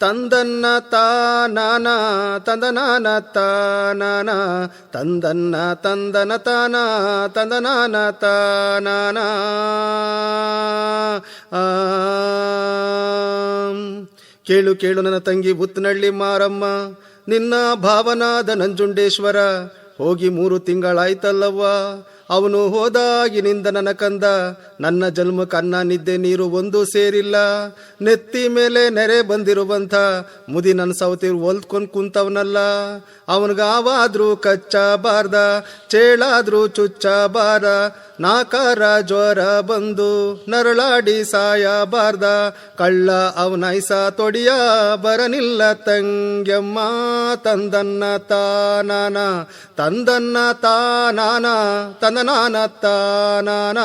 ತಂದನ್ನ ತಾನಾನ ತಂದನಾನ ತಾನಾನ ತಂದನ್ನ ತಂದನ ತಾನ ತಂದನಾನ ತಾನಾನ. ಕೇಳು ಕೇಳು ನನ್ನ ತಂಗಿ ಉತ್ತನಳ್ಳಿ ಮಾರಮ್ಮ, ನಿನ್ನ ಭಾವನಾದ ನಂಜುಂಡೇಶ್ವರ ಹೋಗಿ 3 ತಿಂಗಳಾಯ್ತಲ್ಲವ್ವ. ಅವನು ಹೋದಾಗಿನಿಂದ ನನ್ನ ಕಂದ ನನ್ನ ಜನ್ಮಕ್ಕೆ ಅನ್ನ ನಿದ್ದೆ ನೀರು ಒಂದು ಸೇರಿಲ್ಲ. ನೆತ್ತಿ ಮೇಲೆ ನೆರೆ ಬಂದಿರುವಂಥ ಮುದಿ ನನ್ನ ಸೌತಿ ಹೊಲ್ದ್ಕೊಂಡ್ ಕುಂತವನಲ್ಲ. ಅವನಿಗಾವಾದ್ರೂ ಕಚ್ಚಬಾರ್ದ, ಚೇಳಾದ್ರೂ ಚುಚ್ಚಬಾರ, ನಾಕಾರ ಜ್ವರ ಬಂದು ನರಳಾಡಿ ಸಾಯಬಾರ್ದ. ಕಳ್ಳ ಅವನೈಸ ತೊಡಿಯ ಬರನಿಲ್ಲ ತಂಗ್ಯಮ್ಮ. ತಂದನ್ನ ತಾನಾನ ತಂದನ್ನ ತಾನಾನ ತಂದನಾನ ತಾನಾನ.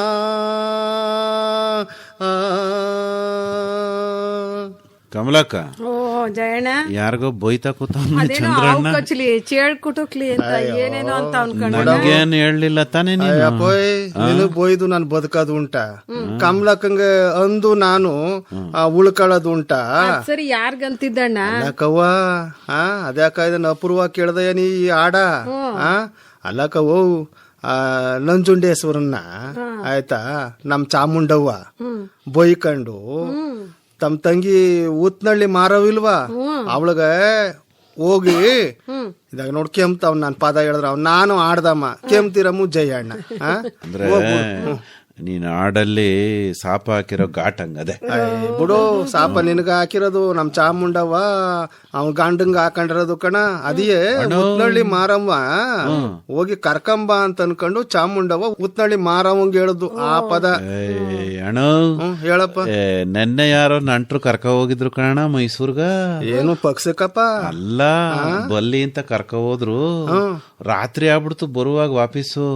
ಕಮಲಕ್ಕ, ಓ ಜಯಣ್ಣ, ಯಾರಿಗೋ ಬೈತಾ ಕೂತವ್ನ ಅದೇನೋ ಹಾವು ಕಚ್ಲಿ ಚೇಳ್ಕುಟುಕ್ಲಿ ಅಂತ ಏನೇನೋ ಅಂತ ಅನ್ಕೊಂಡ. ನನಗೇನು ಹೇಳಲಿಲ್ಲ ತಾನೇ ನೀನು ಬೋಯ್ದು ನಾನು ಬದುಕೋದು ಉಂಟ, ಕಮಲಕ್ಕಂಗ ಅಂದು ನಾನು ಉಳ್ಕೊಳ್ಳೋದು ಉಂಟ. ಸರಿ ಯಾರ್ಗಂತಿದ್ದಣ್ಣ? ಅಲ್ಲಕ್ಕವ್ವ, ಅದ್ಯಾಕ ಇದನ್ನ ಅಪೂರ್ವ ಕೇಳ್ದಯ್ಯ ನೀ ಈ ಆಡ? ಅಲ್ಲಕ್ಕವ್ವ, ನಂಜುಂಡೇಶ್ವರನ್ನ ಆಯ್ತಾ ನಮ್ ಚಾಮುಂಡವ್ವ ಬೈಕಂಡು ತಮ್ಮ ತಂಗಿ ಉತ್ನಳ್ಳಿ ಮಾರವಿಲ್ವಾ ಅವಳಗ ಹೋಗಿ ಇದಾಗ ನೋಡಿ ಕೆಮ್ತಾವ್ ನಾನ್ ಪಾದ ಹೇಳಿದ್ರ ಅವ್ ನಾನು ಆಡ್ದಮ್ಮ ಕೆಮ್ತಿರಮ್ಮು ಜಯಣ್ಣ. ಅಂದ್ರೆ ನೀನ್ ಆಡಲ್ಲಿ ಸಾಪ ಹಾಕಿರೋ ಘಾಟ್ ಹಂಗದೆ ಬಿಡು. ಸಾಪ ನಿನಗ ಹಾಕಿರೋದು ನಮ್ ಚಾಮುಂಡವ್ವ ಅವ್ನ ಗಂಡಂಗ ಹಾಕೊಂಡಿರೋದು ಕಣ. ಅದಿಯೇ ಉತ್ನಳ್ಳಿ ಮಾರವ್ವ ಹೋಗಿ ಕರ್ಕಂಬ ಅಂತ ಅನ್ಕೊಂಡು ಚಾಮುಂಡವ್ವ ಉತ್ನಳ್ಳಿ ಮಾರವ್ವಂಗ ಹೇಳುದು ಆ ಪದ. ಅಣ್ಣ ಹೇಳಪ್ಪ. ನೆನ್ನೆ ಯಾರೋ ನಂಟ್ರು ಕರ್ಕ ಹೋಗಿದ್ರು ಕಣ ಮೈಸೂರ್ಗ. ಏನು ಪಕ್ಷಕ್ಕಪ್ಪ? ಅಲ್ಲ, ಬಲ್ಲಿ ಅಂತ ಕರ್ಕ ಹೋದ್ರು. ರಾತ್ರಿ ಆಗ್ಬಿಡ್ತು ಬರುವಾಗ ವಾಪಸ್ಸು.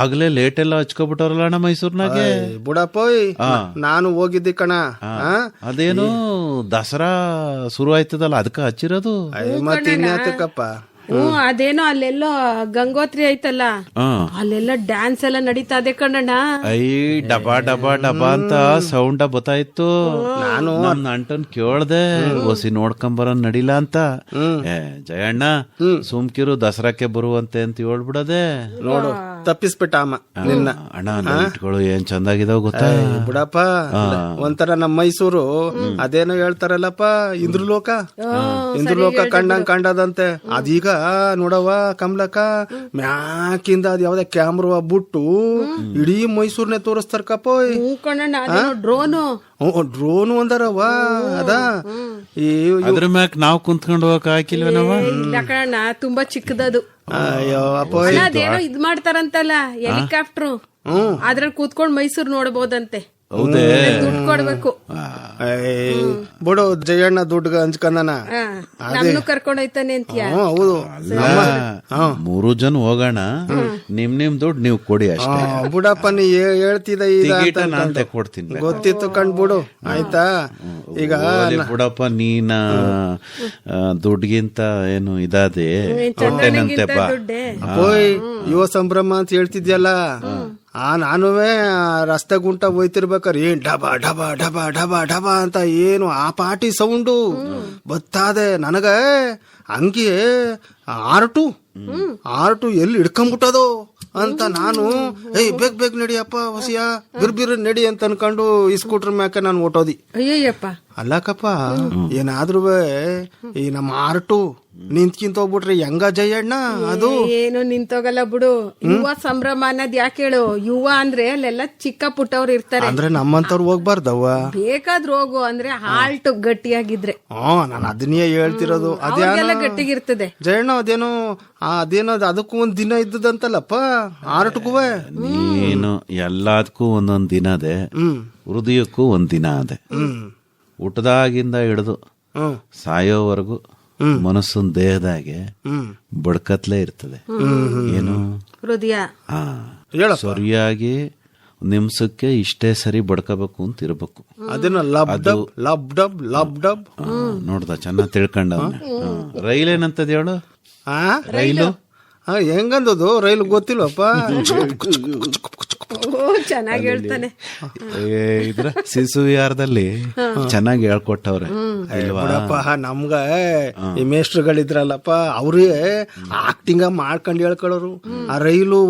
ಆಗ್ಲೇ ಲೇಟ್ ಎಲ್ಲ ಹಚ್ಕೊಬಿಟ್ಟವ್ರಲ್ಲ ಅಣ್ಣ ಮೈಸೂರ್ನಾಗೆ. ಬುಡಪ್ಪ, ನಾನು ಹೋಗಿದ್ದಿ ಕಣ. ಅದೇನು ದಸರಾ ಶುರು ಆಯ್ತದಲ್ಲ ಅದಕ್ಕ ಹಚ್ಚಿರೋದು. ಮತ್ತೆ ಇನ್ಯಾತಕ್ಕಪ್ಪ? ಅದೇನೋ ಅಲ್ಲೆಲ್ಲೋ ಗಂಗೋತ್ರಿ ಐತಲ್ಲ, ಅಲ್ಲೆಲ್ಲ ಡ್ಯಾನ್ಸ್ ಎಲ್ಲ ನಡೀತಾ ಇದೆ ಕಣ್ಣಣ್ಣ. ಐ ಡಬಾ ಡಬಾ ಡಬಾ ಅಂತ ಸೌಂಡ್ ಬತ್ತಾಯ್ತು. ನಾನು ನನ್ನ ಅಂಟನ್ ಕೇಳ್ದೆ, ಓಸಿ ನೋಡ್ಕೊಂಬರ ನಡಿಲ್ಲ ಅಂತ. ಜಯಣ್ಣ ಸುಮ್ಕಿರು, ದಸರಾಕ್ಕೆ ಬರುವಂತೆ ಅಂತ ಹೇಳ್ಬಿಡದೆ. ನೋಡು ತಪ್ಪಿಸ್ಬಿಟ್ಟ ಅಮ್ಮ ನಿನ್ನ. ಅಣ್ಣ ನೈಟ್ಗಳು ಏನ್ ಚಂದಾಗಿದಾವ ಗೊತ್ತಾ ಬಿಡಪ್ಪ. ಒಂಥರ ನಮ್ಮ ಮೈಸೂರು ಅದೇನೋ ಹೇಳ್ತಾರಲ್ಲಪ್ಪ, ಇಂದ್ರಲೋಕ. ಇಂದ್ರಲೋಕ ಕಂಡಂಗ್ ಕಂಡದಂತೆ. ಅದೀಗ ನೋಡವ ಕಮಲಕ್ಕ, ಮ್ಯಾಕಿಂದ ಅದ್ ಯಾವ್ದ ಕ್ಯಾಮ್ರಾ ಬಿಟ್ಟು ಇಡೀ ಮೈಸೂರ್ನೆ ತೋರಿಸ್ತಾರಕಪ್ಪ. ಡ್ರೋನು ಡ್ರೋನ್ ಒಂದರವ ಅದ. ಅದ್ರ ಮ್ಯಾಕ್ ನಾವ್ ಕುಂತ್ಕೊಂಡು ಹೋಗಕ್ ಹಾಕಿಲ್ವೇನವ? ಕಣ ತುಂಬಾ ಚಿಕ್ಕದದು. ಅಯ್ಯೋ ಅಪ್ಪ, ಅದೇನೋ ಇದ್ ಮಾಡ್ತಾರಂತಲ್ಲ ಹೆಲಿಕಾಪ್ಟರ್, ಅದ್ರಲ್ಲಿ ಕೂತ್ಕೊಂಡ್ ಮೈಸೂರ್ ನೋಡಬಹುದಂತೆ. ಹೌದೇ? ದುಡ್ಡು ಕೊಡ್ಬೇಕು. ಬಿಡು ಜಯಣ್ಣ ದುಡ್ಡು ಹಂಚ್ಕಂದನ. ನಮ್ನು ಕರ್ಕೊಂಡ್ ಹೋಯ್ತಾನೆ ಅಂತೀಯ? ಹೌದು. 3 ಜನ ಹೋಗೋಣ, ನಿಮ್ ದುಡ್ಡು ನೀವು ಕೊಡಿ ಅಷ್ಟೇ. ಬಿಡಪ್ಪ, ನೀ ಹೇಳ್ತಿದ್ದ ನಾನ್ ಕೊಡ್ತೀನಿ. ಗೊತ್ತಿತ್ತು ಕಂಡ್ಬಿಡು ಆಯ್ತಾ. ಈಗ ಬಿಡಪ್ಪ, ನೀನ ದುಡ್ಗಿಂತ ಏನು ಇದಾದೆ ಹೊಟ್ಟೆನಂತೆ ಬಾ. ಯುವ ಸಂಭ್ರಮ ಅಂತ ಹೇಳ್ತಿದ್ಯಲ್ಲ, ನಾನುವೇ ರಸ್ತೆ ಗುಂಟ ಹೋಯ್ತಿರ್ಬೇಕಾರೆ ಏನ್ ಡಬಾ ಡಬಾ ಡಬಾ ಡಬಾ ಡಬಾ ಅಂತ ಏನು ಆ ಪಾಟಿ ಸೌಂಡು ಬತ್ತಾದೆ ನನಗ. ಹಂಗೆ ಆರ್ಟು ಎಲ್ಲಿ ಹಿಡ್ಕೊಂಡ್ಬಿಟ್ಟದೋ ಅಂತ ನಾನು ಬೇಗ ಬೇಗ ನಡಿಯಪ್ಪ ಹೊಸಿಯ ಬಿರ್ಬಿರ್ ನಡಿ ಅಂತ ಅನ್ಕೊಂಡು ಈ ಸ್ಕೂಟರ್ ಮ್ಯಾಕ ನಾನು ಓಟೋದಿ. ಅಯ್ಯಯ್ಯಪ್ಪ, ಅಲ್ಲಕ್ಕಪ್ಪ, ಏನಾದ್ರೂ ಈ ನಮ್ಮ ಆರ್ಟು ನಿಂತ್ಕಿಂತ ಹೋಗ್ಬಿಟ್ರೆ ಹೆಂಗ ಜಯಣ್ಣ? ಅದು ಏನು ನಿಂತೋಗಲ್ಲ ಬಿಡು. ಯುವ ಸಂಭ್ರಮ ಅನ್ನೋದ್ ಯಾಕೆ ಹೇಳು? ಯುವ ಅಂದ್ರೆ ಅಲ್ಲೆಲ್ಲ ಚಿಕ್ಕ ಪುಟ್ಟವ್ರು ಇರ್ತಾರೆ. ಅಂದ್ರೆ ನಮ್ಮಂತವ್ರು ಹೋಗ್ಬಾರ್ದವ್ವ. ಬೇಕಾದ್ರೂ ಹೋಗು, ಅಂದ್ರೆ ಹಾಲ್ಟ್ ಗಟ್ಟಿಯಾಗಿದ್ರೆ. ನಾನು ಅದನ್ನೇ ಹೇಳ್ತಿರೋದು. ಅದೇಲ್ಲ ಗಟ್ಟಿಗಿರ್ತದೆ ಜಯಣ್ಣ. ಅದೇನೋ ಅದಕ್ಕೂ ಒಂದ್ ದಿನ ಇದ್ದದಂತಲ್ಲಪ್ಪ ಆರ್ಟ್ಗೂ. ನೀನು ಎಲ್ಲದಕ್ಕೂ ಒಂದೊಂದ್ ದಿನ ಅದೇ, ಹೃದಯಕ್ಕೂ ಒಂದ್ ದಿನ ಅದೇ. ಊಟದಾಗಿಂದ ಹಿಡಿದು ಸಾಯೋವರೆಗೂ ಮನಸ್ಸೊಂದು ದೇಹದಾಗೆ ಬಡ್ಕತ್ಲೇ ಇರ್ತದೆ. ಏನು ಹೃದಯ ಸರಿಯಾಗಿ ನಿಮ್ಸಕ್ಕೆ ಇಷ್ಟೇ ಸರಿ ಬಡ್ಕೋಬೇಕು ಅಂತ ಇರ್ಬೇಕು. ಅದನ್ನ ಲಬ್ ಡಬ್ ಲಬ್ ಡಬ್ ಲಬ್ ಡಬ್. ನೋಡ್ದ ಚೆನ್ನಾಗ್ ತಿಳ್ಕೊಂಡ. ರೈಲ್ ಏನಂತದ ಹೇಳು? ರೈಲು ಹೆಂಗಂದದು? ರೈಲು ಗೊತ್ತಿಲ್ವಪ್ಪ. ಚೆನ್ನಾಗಿ ಹೇಳ್ತಾನೆ. ಇದ್ರ ಶಿಶುವಿಹಾರದಲ್ಲಿ ಚೆನ್ನಾಗಿ ಹೇಳ್ಕೊಟ್ಟವ್ರೆ ಇಲ್ವಾ? ಬಿಡಪ್ಪ ನಮ್ಗ ಈ ಮೇಸ್ಟ್ರುಗಳಿದ್ರಲ್ಲಪ್ಪ ಅವ್ರಿಗೆ ಆಕ್ಟಿಂಗ ಮಾಡ್ಕೊಂಡು ಹೇಳ್ಕೊಳೋರು. ಆ ರೈಲು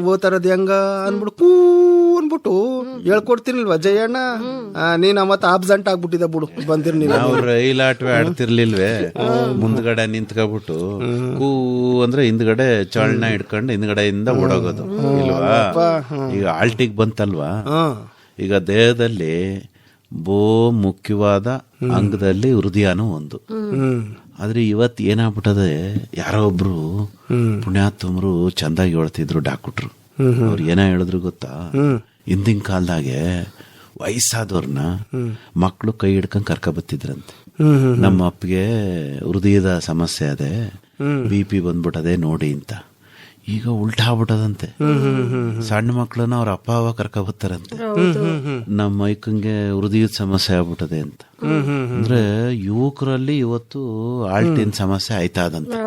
ಹೋಗ್ತಾರದ್ ಹೆಂಗ ಅನ್ಬಿಟ್ಟು ಕೂ ಅನ್ಬಿಟ್ಟು ಹೇಳ್ಕೊಡ್ತೀನಿಲ್ವಾ ಜಯಣ್ಣ? ನೀನ್ ಅವತ್ತು ಆಬ್ಸೆಂಟ್ ಆಗ್ಬಿಟ್ಟಿದ ಬಿಡು, ಬಂದಿರ್ನಿಲ್ಲ. ನಾವು ರೈಲಾಟವೇ ಆಡ್ತಿರ್ಲಿಲ್ವೇ? ಮುಂದ್ಗಡೆ ನಿಂತ್ಕೊಬಿಟ್ಟು ಕೂ ಅಂದ್ರೆ ಹಿಂದ್ಗಡೆ ಚಾಳ್ನ ಹಿಡ್ಕೊಂಡು ಹಿಂದ್ಗಡೆಯಿಂದ ಓಡೋಗೋದು ಇಲ್ವಾ? ಈಗ ಆಲ್ಟಿಗ್ ಬಂತಲ್ವಾ? ಈಗ ದೇಹದಲ್ಲಿ ಮುಖ್ಯವಾದ ಅಂಗದಲ್ಲಿ ಹೃದಯನೂ ಒಂದು. ಆದ್ರೆ ಇವತ್ತು ಏನಾಗ್ಬಿಟ್ಟದೆ, ಯಾರೋ ಒಬ್ರು ಪುಣ್ಯಾತ್ಮರು ಚಂದಾಗಿ ಹೇಳ್ತಿದ್ರು ಡಾಕ್ಟ್ರು. ಅವ್ರು ಏನ ಹೇಳಿದ್ರು ಗೊತ್ತಾ? ಹಿಂದಿನ ಕಾಲದಾಗೆ ವಯಸ್ಸಾದವ್ರನ್ನ ಮಕ್ಕಳು ಕೈ ಹಿಡ್ಕೊಂಡ್ ಕರ್ಕ ಬತ್ತಿದ್ರಂತೆ. ನಮ್ಮ ಅಪ್ಪಗೆ ಹೃದಯದ ಸಮಸ್ಯೆ ಅದೇ, BP ಬಂದ್ಬಿಟ್ಟದೆ ನೋಡಿ ಅಂತ. ಈಗ ಉಲ್ಟಾ ಆಗ್ಬಿಟ್ಟದಂತೆ. ಸಣ್ಣ ಮಕ್ಕಳನ್ನ ಅವ್ರ ಅಪ್ಪ ಅವ ಕರ್ಕ ಬರ್ತಾರಂತೆ. ನಮ್ಮ ಮೈಕಂಗೆ ಹೃದಯದ ಸಮಸ್ಯೆ ಆಗ್ಬಿಟ್ಟದೆ ಅಂತ. ಅಂದ್ರೆ ಯುವಕರಲ್ಲಿ ಇವತ್ತು ಆಲ್ಟಿನ ಸಮಸ್ಯೆ ಆಯ್ತಾ ಅದಂತೆ.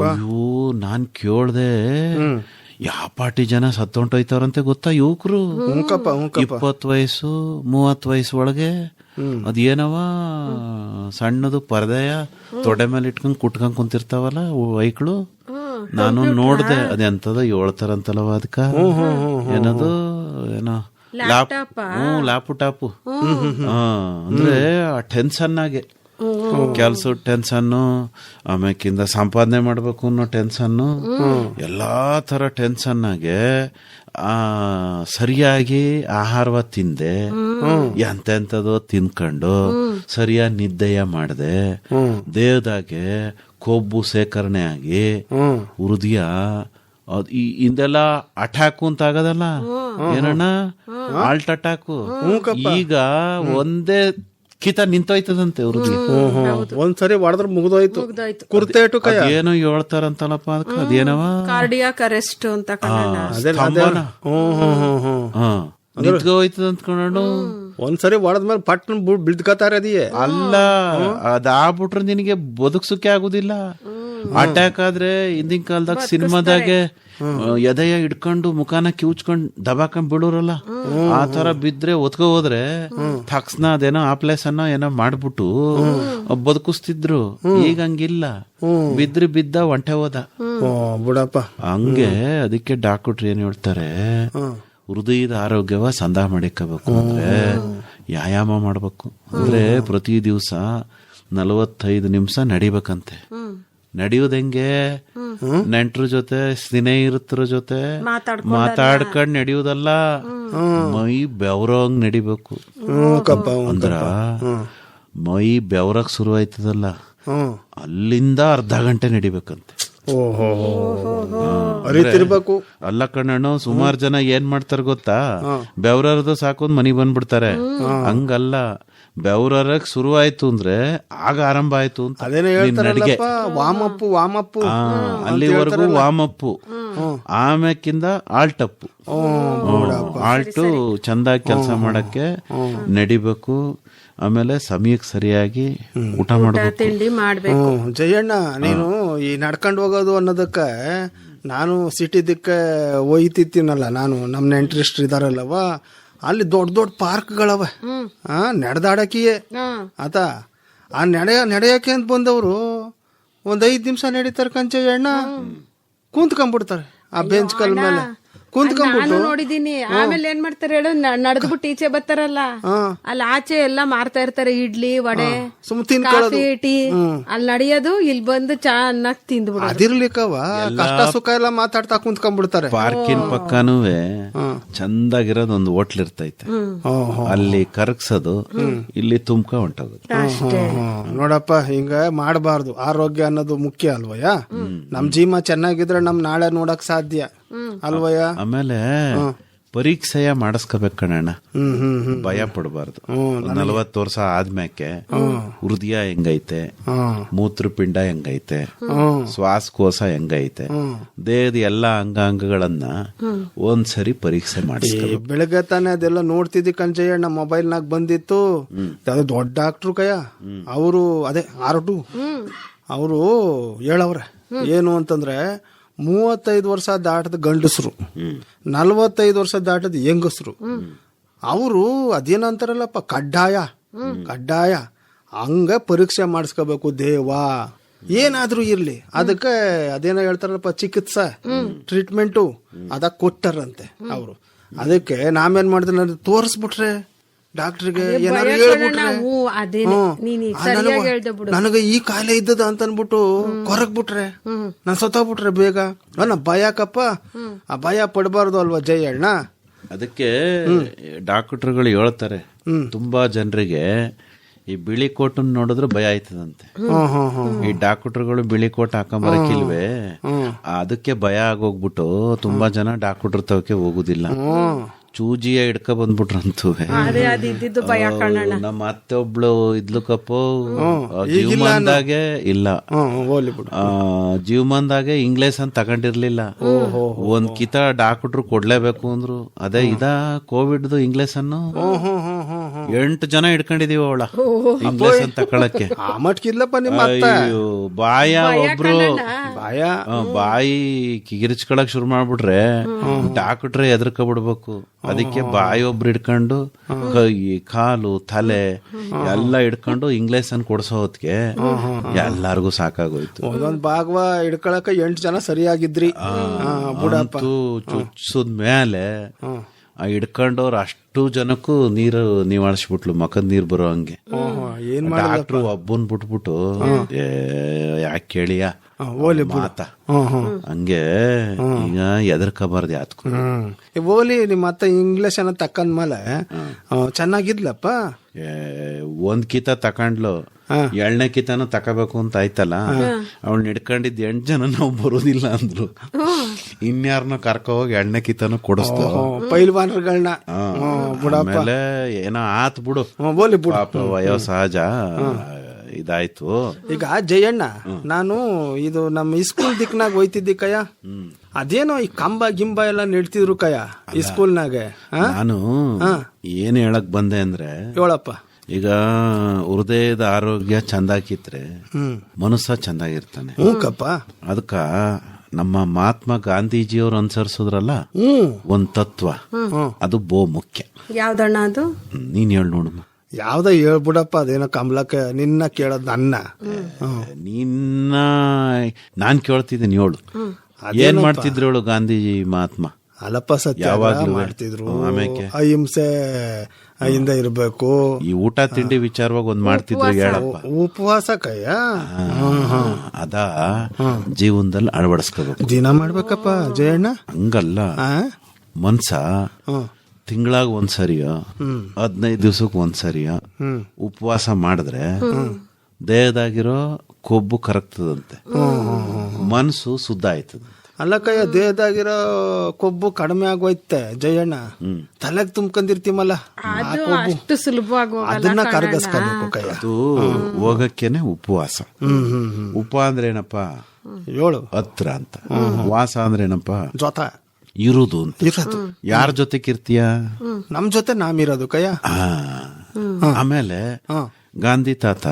ಅಯ್ಯೋ, ನಾನ್ ಕೇಳ್ದೆ ಯಾವ ಪಾರ್ಟಿ ಜನ ಸತ್ತೊಂಟೋಯ್ತಾರಂತೆ ಗೊತ್ತಾ ಯುವಕರು? 20 ವಯಸ್ಸು 30 ವಯಸ್ಸು ಒಳಗೆ ಅದೇನವ ಸಣ್ಣದು ಪರದೆಯ ತೊಡೆ ಮೇಲೆ ಇಟ್ಕೊಂಡ್ ಕುಟ್ಕೊಂಡ್ ಕುಂತಿರ್ತಾವಲ್ಲ ವೈಕ್ಳು. ನಾನು ನೋಡ್ದೆ ಅದೆಂತದ ಹೇಳ್ತಾರಂತಲ್ಲವ ಅದಕ್ಕ ಏನದು ಏನೋ ಲ್ಯಾಪ್ಟಾಪ್. ಅಂದ್ರೆ ಆ ಟೆನ್ಷನ್ ಆಗೆ ಕೆಲ್ಸದ ಟೆನ್ಷನ್ನು, ಆಮೇಕಿಂದ ಸಂಪಾದನೆ ಮಾಡ್ಬೇಕು ಅನ್ನೋ ಟೆನ್ಷನ್ನು, ಎಲ್ಲಾ ತರ ಟೆನ್ಷನ್ ಆಗೆ ಸರಿಯಾಗಿ ಆಹಾರವ ತಿಂದೆ, ಎಂತೆಂಥದೋ ತಿನ್ಕೊಂಡು ಸರಿಯಾಗಿ ನಿದ್ದೆಯ ಮಾಡದೆ ದೇಹದಾಗೆ ಕೊಬ್ಬು ಸೇಕರಣೆ ಆಗಿ ಹೃದಯ ಇಂದೆಲ್ಲ ಅಟ್ಯಾಕು ಅಂತ ಆಗದಲ್ಲ ಏನಣ್ಣ, ಆಲ್ಟ್ ಅಟ್ಯಾಕು. ಈಗ ಒಂದೇ ಕಿತ ನಿಂತೋಯ್ತದಂತೆ ಹೃದಯ. ಒಂದ್ಸರಿ ಹೊಡೆದ್ರೆ ಮುಗಿದೋಯ್ತು. ಕುರ್ತೇಟು ಕೈ ಏನೋ ಹೇಳ್ತಾರಂತಲ್ಲಪ್ಪ ಅದಕ್ಕೆ, ಅದೇನವ ಕಾರ್ಡಿಯಾಕ್ ಅರೆಸ್ಟ್ ಅಂತ ನಿಂತ್ಕೋಯ್ತದ ಅಂದ್ಕೊಂಡು ಒಂದ್ಸರಿ ಹೊಡೆದ್ಮೇಲೆ ಪಟ್ನ ಬಿಡ್ಕತಾರೆ. ಅದೇ ಅಲ್ಲ, ಅದಾಗ್ಬಿಟ್ರೆ ನಿನಗೆ ಬದುಕ್ಸಕ್ಕೆ ಆಗುದಿಲ್ಲ. ಅಟ್ಯಾಕ್ ಆದ್ರೆ ಹಿಂದಿನ ಕಾಲದಾಗ ಸಿನಿಮಾದಾಗೆ ಎದೆಯ ಹಿಡ್ಕೊಂಡು ಮುಖಾನ ಕಿವುಚ್ಕೊಂಡ್ ದಬಾಕೊಂಡ್ ಬಿಡೋರಲ್ಲ, ಆ ತರ ಬಿದ್ರೆ ಒತ್ಕೊ ಹೋದ್ರೆ ತಕ್ಷಣ ಅದೇನೋ ಆಪ್ಲೇಸನ್ನ ಏನೋ ಮಾಡ್ಬಿಟ್ಟು ಬದುಕಿಸ್ತಿದ್ರು. ಈಗ ಹಂಗಿಲ್ಲ, ಬಿದ್ರಿ ಬಿದ್ದ ಒಂಟೆ ಹೋದ ಬಿಡಪ್ಪ. ಹಂಗೆ ಅದಕ್ಕೆ ಡಾಕ್ಟ್ರು ಏನ್ ಹೇಳ್ತಾರೆ, ಹೃದಯದ ಆರೋಗ್ಯವ ಸಂದಾ ಮಾಡಿಕೋಬೇಕು ಅಂದ್ರೆ ವ್ಯಾಯಾಮ ಮಾಡ್ಬೇಕು. ಅಂದ್ರೆ ಪ್ರತಿ ದಿವಸ 45 ನಿಮಿಷ ನಡಿಬೇಕಂತೆ. ನಡೆಯೋದ್ ಹೆಂಗೆ? ನೆಂಟ್ರ ಜೊತೆ ಸ್ನೇಹಿತರ ಜೊತೆ ಮಾತಾಡ್ಕೊಂಡ್ ನಡೆಯುವುದಲ್ಲ, ಮೈ ಬೆವರಂಗ್ ನಡಿಬೇಕು. ಅಂದ್ರ ಮೈ ಬೆವರಕ್ ಶುರು ಆಯ್ತದಲ್ಲ, ಅಲ್ಲಿಂದ ಅರ್ಧ ಗಂಟೆ ನಡಿಬೇಕಂತೆ. ಅರಿತಿರ್ಬೇಕು. ಅಲ್ಲ ಕಣ್ಣು, ಸುಮಾರು ಜನ ಏನ್ ಮಾಡ್ತಾರ ಗೊತ್ತಾ, ಬೆವರದು ಸಾಕೊಂಡ್ ಮನಿ ಬಂದ್ಬಿಡ್ತಾರೆ. ಹಂಗಲ್ಲ, ಬೆವರಕ್ ಶುರು ಆಯ್ತು ಅಂದ್ರೆ ಆಗ ಆರಂಭ ಆಯ್ತು ಅಂತ. ನಡಿಗೆ ವಾಮಪ್ಪು ಅಲ್ಲಿವರೆಗೂ ವಾಮಪ್ಪು, ಆಮ್ಯಾಕಿಂದ ಆಲ್ಟಪ್ಪು. ಆಲ್ಟು ಚಂದಾಗಿ ಕೆಲಸ ಮಾಡಕ್ಕೆ ನಡಿಬೇಕು. ಆಮೇಲೆ ಸಮಯಕ್ಕೆ ಸರಿಯಾಗಿ ಊಟ ಮಾಡಬೇಕು. ಜಯಣ್ಣ, ನೀನು ಈ ನಡ್ಕೊಂಡು ಹೋಗೋದು ಅನ್ನೋದಕ್ಕ ನಾನು ಸಿಟಿದಕ್ಕೆ ಒಯ್ತಿತ್ತೀನಲ್ಲ, ನಾನು ನಮ್ಮ ನೆಂಟ್ರಿಸ್ಟ್ರು ಇದಾರಲ್ಲವ, ಅಲ್ಲಿ ದೊಡ್ಡ ದೊಡ್ಡ ಪಾರ್ಕ್ಗಳವ ನಡೆದಾಡಕಿಯೇ ಆತ. ಆ ನಡೆಯಕ್ಕೆ ಅಂತ ಬಂದವರು 5 ನಿಮಿಷ ನಡೀತಾರೆ ಕಂಚಯ್ಯಣ್ಣ, ಕುಂತ್ಕೊಂಡ್ಬಿಡ್ತಾರೆ ಆ ಬೆಂಚ್ ಕಲ್ ಮೇಲೆ ಕುಂತ್ಕೊಂಡ್ಬಿಟ್ಟು. ನೋಡಿದೀನಿ. ಆಮೇಲೆ ಏನ್ ಮಾಡ್ತಾರೆ ಹೇಳು, ನಡೆದ್ಬಿಟ್ಟು ಈಚೆ ಬರ್ತಾರಲ್ಲ, ಅಲ್ಲಿ ಆಚೆ ಎಲ್ಲ ಮಾರ್ತಾ ಇರ್ತಾರೆ ಇಡ್ಲಿ ವಡೆ ಕಾಫಿ ಟೀ. ಅಲ್ಲಿ ನಡೆಯೋದು, ಇಲ್ಲಿ ಬಂದು ಚೆನ್ನಾಗಿ ತಿಂದ್ಬಿಡು. ಅದಿರ್ಲಿಕ್ಕವ ಕಷ್ಟ ಸುಖ ಎಲ್ಲ ಮಾತಾಡ್ತಾ ಕುಂತ್ಕೊಂಡ್ಬಿಡ್ತಾರೆ. ಪಾರ್ಕಿನ ಪಕ್ಕನೂ ಚಂದಾಗಿರೋದು ಒಂದು ಹೋಟ್ಲ್ ಇರ್ತೈತೆ, ಅಲ್ಲಿ ಕರಗ್ಸೋದು, ಇಲ್ಲಿ ತುಂಬ್ಕ ಹೊಂಟೋಗೋದು. ನೋಡಪ್ಪ, ಹಿಂಗ ಮಾಡಬಾರ್ದು. ಆರೋಗ್ಯ ಅನ್ನೋದು ಮುಖ್ಯ ಅಲ್ವಯ್ಯ. ನಮ್ ಜೀವ ಚೆನ್ನಾಗಿದ್ರೆ ನಮ್ ನಾಳೆ ನೋಡಕ್ ಸಾಧ್ಯ ಅಲ್ವಯ್ಯ. ಆಮೇಲೆ ಪರೀಕ್ಷೆಯ ಮಾಡಿಸ್ಕೋಬೇಕು ಕಣಣ್ಣ, ಭಯ ಪಡಬಾರ್ದು. 40 ವರ್ಷ ಆದ್ಮ್ಯಾಕೆ ಹೃದಯ ಹೆಂಗೈತೆ, ಮೂತ್ರಪಿಂಡ ಹೆಂಗೈತೆ, ಶ್ವಾಸಕೋಶ ಹೆಂಗೈತೆ, ದೇಹದ ಎಲ್ಲಾ ಅಂಗಾಂಗಗಳನ್ನ ಒಂದ್ಸರಿ ಪರೀಕ್ಷೆ ಮಾಡಿಸ್ಕೋಬೇಕು. ಬೆಳಗ್ಗೆ ತಾನೆ ಅದೆಲ್ಲ ನೋಡ್ತಿದ್ದಿ ಕಂಚಯ್ಯಣ್ಣ, ಮೊಬೈಲ್ ನಾಗ ಬಂದಿತ್ತು. ದೊಡ್ಡ ಡಾಕ್ಟ್ರು ಕಯ್ಯ, ಅವರು ಅದೇ R2 ಅವರು ಹೇಳವ್ರೆ ಏನು ಅಂತಂದ್ರೆ, 35 ವರ್ಷ ದಾಟದ ಗಂಡಸರು, 45 ವರ್ಷ ದಾಟದ ಹೆಂಗಸರು, ಅವರು ಅದೇನಂತಾರಲ್ಲಪ್ಪ ಕಡ್ಡಾಯ ಹಂಗ ಪರೀಕ್ಷೆ ಮಾಡಿಸ್ಕೋಬೇಕು ದೇವ, ಏನಾದ್ರೂ ಇರ್ಲಿ ಅದಕ್ಕೆ ಅದೇನೋ ಹೇಳ್ತಾರಪ್ಪ ಚಿಕಿತ್ಸಾ ಟ್ರೀಟ್ಮೆಂಟು ಅದ ಕೊಟ್ಟಾರಂತೆ ಅವರು. ಅದಕ್ಕೆ ನಾವೇನ್ ಮಾಡಿದ್ರೆ ತೋರಿಸ್ಬಿಟ್ರೆ ಡಾಕ್ಟರ್ಗೆ ಏನಾರು ಹೇಳ್ಬಿಟ್ರೆ ನನಗೆ ಈ ಕಾಯಿಲೆ ಇದ್ದದ ಅಂತ ಅನ್ಬಿಟ್ಟು ಕೊರಗ್ಬಿಟ್ರೆ ನಾನ್ ಸತ್ತೋಗ್ಬಿಟ್ರೆ ಬೇಗ ನನ್ನ ಭಯಕಪ್ಪ, ಆ ಭಯ ಪಡಬಾರ್ದು ಅಲ್ವಾ ಜಯಣ್ಣ. ಅದಕ್ಕೆ ಡಾಕ್ಟರ್ಗಳು ಹೇಳ್ತಾರೆ ತುಂಬಾ ಜನರಿಗೆ ಈ ಬಿಳಿ ಕೋಟ್ ನೋಡಿದ್ರೆ ಭಯ ಆಯ್ತದಂತೆ. ಈ ಡಾಕ್ಟರ್ಗಳು ಬಿಳಿ ಕೋಟ್ ಹಾಕೊಂಬರಕ್ಕಿಲ್ವೇ, ಅದಕ್ಕೆ ಭಯ ಆಗೋಗ್ಬಿಟ್ಟು ತುಂಬಾ ಜನ ಡಾಕ್ಟರ್ ತವಕ್ಕೆ ಹೋಗುದಿಲ್ಲ. ಚೂಜಿಯ ಹಿಡ್ಕ ಬಂದ್ಬಿಟ್ರಂತೂ. ನಮ್ಮ ಅತ್ತೆ ಒಬ್ಳು ಇದ್ಲುಕಪ್ಪು, ಜೀವಮಾನದಾಗೆ ಇಲ್ಲ, ಜೀವಮಾನದಾಗೆ ಇಂಗ್ಲಿಷ್ ಅಂತ ತಗೊಂಡಿರ್ಲಿಲ್ಲ. ಒಂದ್ ಕಿತ ಡಾಕ್ಟರ್ ಕೊಡ್ಲೇಬೇಕು ಅಂದ್ರು. ಅದೇ ಕೋವಿಡ್ ಇಂಗ್ಲಿಷ್ ಅನ್ನು 8 ಜನ ಹಿಡ್ಕೊಂಡಿದೀವಿ ಅವಳ ಇಂಗ್ಲಿಷ್ ಅಂತ ತಕೊಳಕ್ಕೆ. ಬಾಯ ಒಬ್ರು ಬಾಯಿ ಕಿಗಿರ್ಚ್ಕೊಳಕ್ ಶುರು ಮಾಡ್ಬಿಟ್ರೆ ಡಾಕ್ಟ್ರೆ ಎದ್ರಕ ಅದಕ್ಕೆ ಬಾಯಿ ಒಬ್ರು ಹಿಡ್ಕೊಂಡು ಕೈ ಕಾಲು ತಲೆ ಎಲ್ಲ ಹಿಡ್ಕೊಂಡು ಇಂಗ್ಲಿಷ್ ಅನ್ನು ಕೊಡ್ಸೋ ಹೊತ್ಗೆ ಎಲ್ಲಾರ್ಗು ಸಾಕಾಗೋಯ್ತು. ಒಂದೊಂದ್ ಭಾಗವ ಹಿಡ್ಕೊಳಕ 8 ಜನ ಸರಿಯಾಗಿದ್ರಿ. ಚುಚ್ಸದ್ ಮೇಲೆ ಹಿಡ್ಕೊಂಡವ್ರು ಅಷ್ಟು ಜನಕ್ಕೂ ನೀರು ನಿವಾಳಿಸ್ಬಿಟ್ಲು, ಮಕದ ನೀರ್ ಬರೋ ಹಂಗೆ. ಡಾಕ್ಟ್ರು ಒಬ್ಬನ್ ಬಿಟ್ಬಿಟ್ಟು ಯಾಕೆ ಕೇಳಿಯ ಮಾತ ಹಂಗೆ ಈಗ ಎದರ್ಕಬಾರ್ದು ಯಾತ್ಕು. ಓಲಿ ನಿಮ್ಮ ಅತ್ತ ಇಂಗ್ಲಿಷ್ ಅನ್ನ ತಕ್ಕಂದ್ಮೇಲೆ ಚೆನ್ನಾಗಿದ್ಲಪ್ಪ. ಒಂದ್ ಕಿತ ತಕೊಂಡ್ಲು, 2ನೇ ಕಿತನೂ ತಕೋಬೇಕು ಅಂತ ಆಯ್ತಲ್ಲ, ಅವಳು ಹಿಡ್ಕೊಂಡಿದ್ 8 ಜನ ನಾವು ಬರೋದಿಲ್ಲ ಅಂದ್ರು. ಇನ್ಯಾರನ್ನ ಕರ್ಕೊ ಹೋಗಿ 2ನೇ ಕಿತನೂ ಕೊಡಿಸ್ತು ಪೈಲ್ವಾನ್ಗಳನ್ನ. ಆಮೇಲೆ ಏನೋ ಆತ್ ಬಿಡು, ಪಾಪ ವಯೋ ಸಹಜ ಇದಾಯ್ತು. ಈಗ ಜಯಣ್ಣ, ನಾನು ಇದು ನಮ್ಮ ಸ್ಕೂಲ್ ದಿಕ್ನಾಗ ಹೋಯ್ತಿದ್ದಿ ಕಯ್ಯ, ಅದೇನೋ ಈ ಕಂಬ ಗಿಂಬ ಎಲ್ಲ ನೆಡ್ತಿದ್ರು ಕಯ್ಯ ಈ ಸ್ಕೂಲ್ನಾಗ. ನಾನು ಏನ್ ಹೇಳಕ್ ಬಂದೆ ಅಂದ್ರೆ, ಹೇಳಪ್ಪ, ಈಗ ಹೃದಯದ ಆರೋಗ್ಯ ಚಂದಾಕಿದ್ರೆ ಮನುಷ್ಯ ಚಂದಾಗಿರ್ತಾನೆ. ಅದಕ್ಕ ನಮ್ಮ ಮಹಾತ್ಮ ಗಾಂಧೀಜಿಯವರು ಅನುಸರಿಸಿದ್ರಲ್ಲ ಒಂದ್ ತತ್ವ, ಅದು ಬಹು ಮುಖ್ಯ. ಯಾವ್ದಣ್ಣ ಅದು? ನೀನ್ ಹೇಳಿ ನೋಡಮ್ಮ. ಯಾವ್ದ ಹೇಳ್ಬಿಡಪ್ಪ, ಅದೇನೋ ಕಮಲಕ್ಕೆ ನಿನ್ನ ಕೇಳೋದ್ ನನ್ನ. ನಿನ್ನ ನಾನ್ ಕೇಳ್ತಿದ್ದೀನಿ, ಹೇಳು. ಏನ್ ಮಾಡ್ತಿದ್ರು ಹೇಳು ಗಾಂಧೀಜಿ ಮಹಾತ್ಮ? ಅಲ್ಲಪ್ಪ, ಸತ್ಯಾಗ್ರಹ ಮಾಡ್ತಿದ್ರು, ಅಹಿಂಸೆ ಇಂದ ಇರ್ಬೇಕು, ಈ ಊಟ ತಿಂಡಿ ವಿಚಾರವಾಗಿ ಒಂದ್ ಮಾಡ್ತಿದ್ರು, ಹೇಳಪ್ಪ. ಉಪವಾಸ ಕಯ್ಯ ಅದ ಜೀವನದಲ್ಲಿ ಅಳವಡಿಸ್ಕೋಬೇಕು. ದಿನ ಮಾಡ್ಬೇಕಪ್ಪ ಜಯಣ್ಣ. ಹಂಗಲ್ಲ, ಮನ್ಸ ತಿಂಗಳಾಗ ಒಂದ್ಸರಿಯೋ 15 ದಿವ್ಸಕ್ಕೆ ಒಂದ್ಸರಿಯೋ ಉಪವಾಸ ಮಾಡಿದ್ರೆ ದೇಹದಾಗಿರೋ ಕೊಬ್ಬು ಕರಗ್ತದಂತೆ, ಮನ್ಸು ಶುದ್ಧ ಆಯ್ತದ. ಅಲ್ಲ ಕಯ್ಯ, ದೇಹದಾಗಿರೋ ಕೊಬ್ಬು ಕಡಿಮೆ ಆಗೋಯ್ತೆ ಜಯಣ್ಣ. ತಲೆಗ್ ತುಂಬ್ಕೊಂಡಿರ್ತೀಮಲ್ಲ ಅಷ್ಟು ಸುಲಭವಾಗಿ ಅದನ್ನ ಕರಗಿಸ್ಕೋಬೇಕು ಕಯ್ಯ. ಅದು ಹೋಗಕ್ಕೇನೆ ಉಪವಾಸ. ಉಪ ಅಂದ್ರೆ ಏನಪ್ಪ? ಹೇಳು. ಹತ್ರ ಅಂತ. ವಾಸ ಅಂದ್ರೆ ಏನಪ್ಪ? ಜೊತೆ ಇರುದು ಅಂತ. ಯಾರ ಜೊತೆಗಿರ್ತೀಯ? ನಮ್ ಜೊತೆ ನಾವಿರೋದು ಕಯ್ಯ. ಆಮೇಲೆ ಗಾಂಧಿ ತಾತ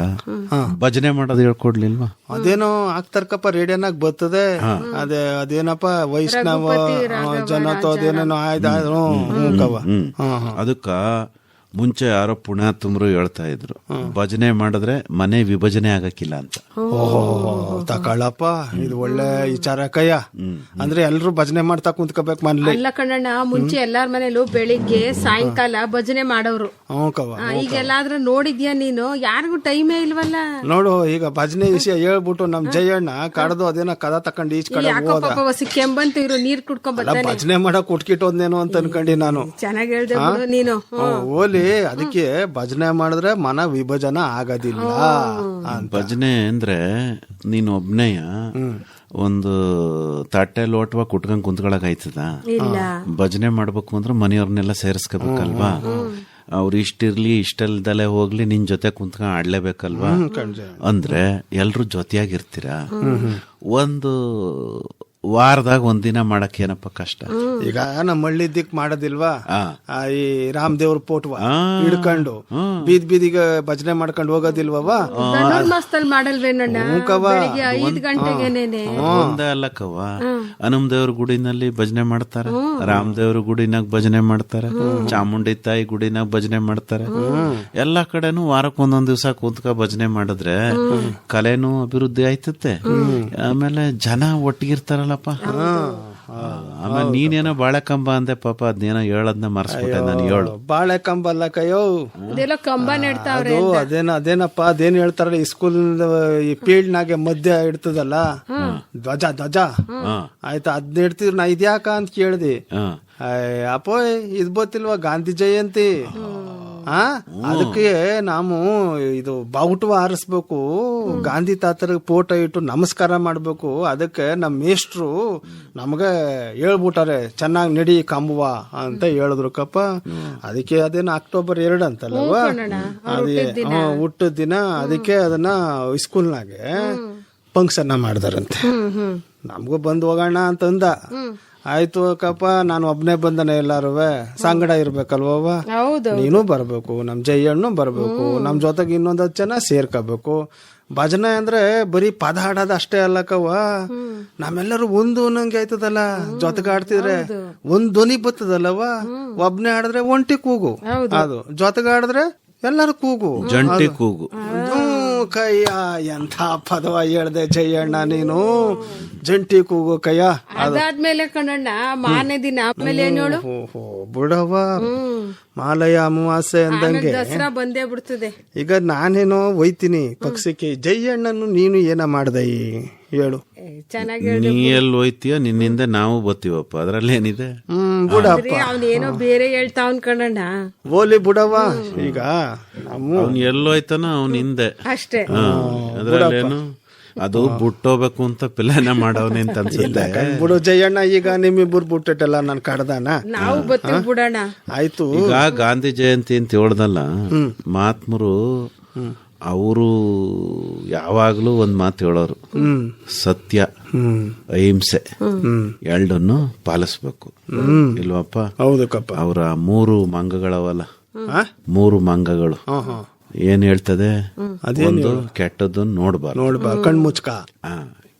ಭಜನೆ ಮಾಡೋದು ಹೇಳ್ಕೊಡ್ಲಿಲ್ವಾ? ಅದೇನೋ ಆಗ್ತಾರಕಪ್ಪ, ರೇಡಿಯೋನಾಗ ಬರ್ತದೆ. ಅದೇನಪ್ಪ ವೈಷ್ಣವ ಜನತೋ ಅದೇನೇನೋ ಆಯ್ದಾದ್ರು. ಅದಕ್ಕ ಮುಂಚೆ ಯಾರೋ ಪುಣ್ಯಾತ್ಮರು ಹೇಳ್ತಾ ಇದ್ರು, ಭಜನೆ ಮಾಡಿದ್ರೆ ಮನೆ ವಿಭಜನೆ ಆಗಕ್ಕಿಲ್ಲ ಅಂತ. ತಕೊಳ್ಳಪ್ಪ, ಇದು ಒಳ್ಳೆ ವಿಚಾರ ಕಯ್ಯ. ಅಂದ್ರೆ ಎಲ್ರು ಭಜನೆ ಮಾಡ್ತಾ ಕುಂತ್ಕೋಬೇಕು ಮನೇಲಿ. ಅಲ್ಲ ಕಣ್ಣಣ್ಣ, ಮುಂಚೆ ಎಲ್ಲಾರ ಮನೇಲೂ ಬೆಳಿಗ್ಗೆ ಸಾಯಂಕಾಲ ಭಜನೆ ಮಾಡೋರು. ಈಗ ಎಲ್ಲಾದ್ರೂ ನೋಡಿದ್ಯಾ ನೀನು? ಯಾರಿಗೂ ಟೈಮೇ ಇಲ್ವಲ್ಲ ನೋಡು. ಈಗ ಭಜನೆ ವಿಷಯ ಹೇಳ್ಬಿಟ್ಟು ನಮ್ ಜಯಣ್ಣ ಕಡ್ದು ಅದೇನೋ ಕದ ತಕೊಂಡ್ ಈಚ್ ಕಡೆ ಕೆಂಬಂತ ಇರು, ನೀರ್ ಕುಡ್ಕೊಂಡ್ ಬರ್ತಾನೆ. ಭಜನೆ ಮಾಡಕ್ ಕುಟ್ಕಿಟ್ಟೋದ್ನೇನೋ ಅಂತ ಅನ್ಕೊಂಡಿ ನಾನು. ಚೆನ್ನಾಗಿ ಹೇಳ್ದೆ ನೀನು. ಓಲಿ, ಅದಕ್ಕೆ ಭಜನೆ ಮಾಡಿದ್ರೆ ಮನ ವಿಭಜನ ಆಗೋದಿಲ್ಲ. ಭಜನೆ ಅಂದ್ರೆ ನೀನು ಒಬ್ನೇಯ ಒಂದು ತಟ್ಟೆ ಲೋಟವ ಕುಟ್ಕೊಂಡ್ ಕುಂತ್ಕೊಳಕ್ ಆಯ್ತದ? ಭಜನೆ ಮಾಡ್ಬೇಕು ಅಂದ್ರೆ ಮನೆಯವ್ರನ್ನೆಲ್ಲ ಸೇರಿಸ್ಕೋಬೇಕಲ್ವಾ? ಅವ್ರು ಇಷ್ಟಿರ್ಲಿ ಇಷ್ಟಲ್ದಲೆ ಹೋಗ್ಲಿ ನಿನ್ ಜೊತೆ ಕುಂತ್ಕೊಂಡ್ ಆಡ್ಲೇಬೇಕಲ್ವಾ? ಅಂದ್ರೆ ಎಲ್ರು ಜೊತೆಯಾಗಿರ್ತೀರ. ಒಂದು ವಾರದಾಗ ಒಂದಿನ ಮಾಡಕ್ ಏನಪ್ಪ ಕಷ್ಟ. ಈಗ ನಮ್ಮ ಹಳ್ಳಿ ದಿಕ್ ಮಾಡೋದಿಲ್ವಾ, ಆ. ಈ ರಾಮದೇವ್ರ ಫೋಟೋ ಹಿಡ್ಕೊಂಡು ಬೀದಿಗೆ ಭಜನೆ ಮಾಡ್ಕೊಂಡು ಹೋಗೋದಿಲ್ವವ. ಮಾಸದಲ್ಲಿ ಮಾಡಲ್ವೇನಣ್ಣ? ಬೆಳಿಗ್ಗೆ 5 ಗಂಟೆಗೆನೇನೆ. ಒಂದೇ ಅಲ್ಲಕ್ಕವ್ವ, ಹನುಮದೇವ್ರ ಗುಡಿನಲ್ಲಿ ಭಜನೆ ಮಾಡ್ತಾರೆ, ರಾಮದೇವ್ರ ಗುಡಿನಾಗ ಭಜನೆ ಮಾಡ್ತಾರೆ, ಚಾಮುಂಡಿ ತಾಯಿ ಗುಡಿನಾಗ ಭಜನೆ ಮಾಡ್ತಾರೆ. ಎಲ್ಲಾ ಕಡೆನೂ ವಾರಕ್ಕೆ ಒಂದೊಂದ್ ದಿವ್ಸ ಕೂತ್ಕ ಭಜನೆ ಮಾಡಿದ್ರೆ ಕಲೆನೂ ಅಭಿವೃದ್ಧಿ ಆಯ್ತತೆ. ಆಮೇಲೆ ಜನ ಒಟ್ಟಿಗಿರ್ತಾರಲ್ಲಪ್ಪ. ಆಮೇಲೆ ನೀನೇನೋ ಬಾಳೆಕಂಬ ಅಂದೆ ಪಾಪ, ಅದ್ನೇನೋ ಹೇಳದ್ನ ಮರ್ಸ್ಬಿಟ್ಟೆ ನಾನು. ಹೇಳು. ಬಾಳೆಕಂಬ ಅಲ್ಲ ಕಯ್ಯೋ, ಕಂಬ ನೆಡ್ತಾವ್ರೆ. ಅದೇನಪ್ಪ ಅದೇನ್ ಹೇಳ್ತಾರಲ್ಲ, ಈ ಸ್ಕೂಲ್ ಈ ಫೀಲ್ಡ್ ನಾಗೆ ಮಧ್ಯ ಇಡ್ತದಲ್ಲ ಧ್ವಜ ಆಯ್ತಾ, ಅದ್ ಇಡ್ತಿದ್ರು. ನಾ ಇದ್ಯಾಕ ಅಂತ ಕೇಳ್ದಿ. ಅಪ್ಪೋ ಇದ್ ಗೊತ್ತಿಲ್ವಾ ಗಾಂಧಿ ಜಯಂತಿ? ಅದಕ್ಕೆ ನಾವು ಇದು ಬಾವುಟ ಹಾರಿಸ್ಬೇಕು, ಗಾಂಧಿ ತಾತರ ಫೋಟೋ ಇಟ್ಟು ನಮಸ್ಕಾರ ಮಾಡ್ಬೇಕು. ಅದಕ್ಕೆ ನಮ್ಮ ಮೇಷ್ಟ್ರು ನಮ್ಗೆ ಹೇಳ್ಬಿಟ್ಟಾರೆ, ಚೆನ್ನಾಗಿ ನಡಿ ಕಂಬುವ ಅಂತ ಹೇಳಿದ್ರು ಕಪ್ಪ. ಅದಕ್ಕೆ ಅದೇನು ಅಕ್ಟೋಬರ್ 2 ಅಂತಲ್ಲವ, ಅದೇ ಹುಟ್ಟದ ದಿನ. ಅದಕ್ಕೆ ಅದನ್ನ ಸ್ಕೂಲ್ನಾಗೆ ಫಂಕ್ಷನ್ ಮಾಡ್ದಾರಂತೆ. ನಮಗೂ ಬಂದು ಹೋಗೋಣ ಅಂತಂದ. ಆಯ್ತು ಕಪ್ಪ, ನಾನು ಒಬ್ನೇ ಬಂದನೆ, ಎಲ್ಲಾರು ಸಂಗಡ ಇರ್ಬೇಕಲ್ವ, ನೀನು ಬರ್ಬೇಕು, ನಮ್ ಜಯ್ಯಣ್ಣು ಬರ್ಬೇಕು, ನಮ್ ಜೊತೆಗೆ ಇನ್ನೊಂದ್ 10 ಜನ ಸೇರ್ಕೋಬೇಕು. ಭಜನೆ ಅಂದ್ರೆ ಬರೀ ಪದ ಹಾಡೋದ್ ಅಷ್ಟೇ ಅಲ್ಲಕವ್ವ, ನಮ್ಮೆಲ್ಲರೂ ಒಂದು ಅನ್ನಂಗೆ ಆಯ್ತದಲ್ಲ. ಜೊತೆಗೆ ಆಡ್ತಿದ್ರೆ ಒಂದ್ ಧ್ವನಿ ಬರ್ತದಲ್ಲವ. ಒಬ್ನೇ ಆಡಿದ್ರೆ ಒಂಟಿ ಕೂಗು, ಅದು ಜೊತೆಗೆ ಆಡಿದ್ರೆ ಎಲ್ಲರೂ ಕೂಗು, ಜಂಟಿ ಕೂಗು. ಕಯ್ಯ ಎಂಥ ಪದವ ಹೇಳ್ದೆ ಜಯಣ್ಣ ನೀನು, ಜಂಟಿ ಕೂಗು ಕಯ್ಯ. ಅದಾದ್ಮೇಲೆ ಕಣಣ್ಣ ಮಾರನೇ ದಿನ ಆಮೇಲೆ ಏನ್ ಹೇಳು, ಬಿಡವ ಮಾಲಯ ಅಮಾವಾಸ್ಯೆ ಅಂದಂಗೆ ದಸರಾ ಬಂದೇ ಬಿಡ್ತದೆ. ಈಗ ನಾನೇನೋ ಒಯ್ತೀನಿ ಪಕ್ಷಕ್ಕೆ, ಜಯಣ್ಣನು ನೀನು ಏನ ಮಾಡ್ದ ಹೇಳು. ಚೆನ್ನಾಗಿ ನೀ ಎಲ್ಲಿ ಹೋಯ್ತೀಯ, ನಿನ್ನಿಂದ ನಾವು ಬರ್ತೀವಪ್ಪ, ಅದ್ರಲ್ಲೇನಿದೆ. ಬಿಡಪ್ಪ, ಅವನೇನೋ ಬೇರೆ ಹೇಳ್ತಾವನ್ ಕಣಣ್ಣ. ಓಲಿ ಬಿಡವ. ಈಗ ಅವ್ನ್ ಎಲ್ಲೋಯ್ತಾನ ಅವ್ನ ಹಿಂದೆ ಅಷ್ಟೇ. ಅದ್ರಲ್ಲೇನು ಅದು ಬಿಟ್ಟೋಗ್ಬೇಕು ಅಂತ ಪ್ಲಾನ ಮಾಡವನೆ ಅಂತ ಅನ್ಸುತ್ತೆ. ಬಿಡು ಜಯಣ್ಣ, ಈಗ ನಿಮ್ಮಿಬ್ಬರು ಬಿಟ್ಟಿಟ್ಟಲ್ಲ ನಾನು ಕಡ್ದಾನ, ನಾವು ಬತ್ತೀವಿ ಬಿಡೋಣ. ಆಯ್ತು. ಈಗ ಗಾಂಧಿ ಜಯಂತಿ ಅಂತ ಹೇಳ್ದಲ್ಲ, ಮಹಾತ್ಮರು ಅವರು ಯಾವಾಗ್ಲೂ ಒಂದ್ ಮಾತು ಹೇಳೋರು, ಸತ್ಯ ಅಹಿಂಸೆ ಎರಡನ್ನು ಪಾಲಿಸ್ಬೇಕು ಇಲ್ವಪ್ಪ? ಹೌದು ಕಪ್ಪ. ಅವರ 3 ಮಂಗಗಳವಲ್ಲ, 3 ಮಂಗಗಳು ಏನ್ ಹೇಳ್ತದೆ? ಒಂದು ಕೆಟ್ಟದನ್ನ ನೋಡ್ಬಾರ್ದು, ಕಣ್ಮುಚ್ಕ.